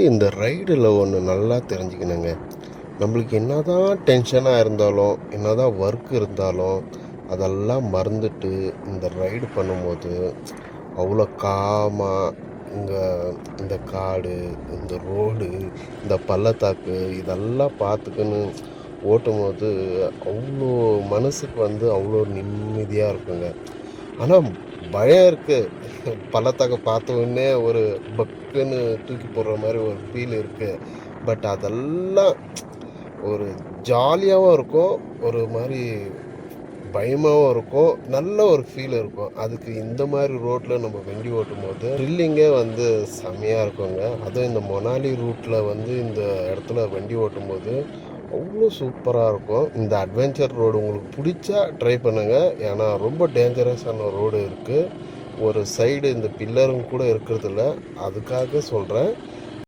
இந்த ரைடில் ஒன்று நல்லா தெரிஞ்சுக்கணுங்க. நம்மளுக்கு என்னதான் டென்ஷனாக இருந்தாலும், என்னதான் ஒர்க் இருந்தாலும், அதெல்லாம் மறந்துட்டு இந்த ரைடு பண்ணும்போது, அவ்வளோ காமா இங்கே இந்த காடு, இந்த ரோடு, இந்த பள்ளத்தாக்கு இதெல்லாம் பார்த்துக்கின்னு ஓட்டும்போது, அவ்வளோ மனசுக்கு அவ்வளோ நிம்மதியாக இருக்குங்க. ஆனா பயம் இருக்கு. பள்ளத்தாக்க பார்த்த உடனே ஒரு பக்குன்னு தூக்கி போடுற மாரி ஒரு ஃபீல் இருக்கு. பட் அதெல்லாம் ஒரு ஜாலியாவும் இருக்கும். ஒரு மாரி பயமாவும் இருக்கும். நல்ல ஒரு ஃபீல் இருக்கும். அதுக்கு இந்த மாரி ரோட்ல நம்ம வண்டி ஓட்டும்போது த்ரில்லிங்கே செம்மையா இருக்குங்க. அதுவும் இந்த மொனாலி ரூட்ல இந்த இடத்துல வண்டி ஓட்டும்போது அவ்வளோ சூப்பரா இருக்கும். இந்த அட்வென்ச்சர் ரோடு உங்களுக்கு புடிச்சா ட்ரை பண்ணுங்க. ஏன்னா ரொம்ப டேஞ்சரஸான ரோடு இருக்கு. ஒரு சைடு இந்த பில்லரும் கூட இருக்கிறதில்ல. அதுக்காக சொல்றேன்.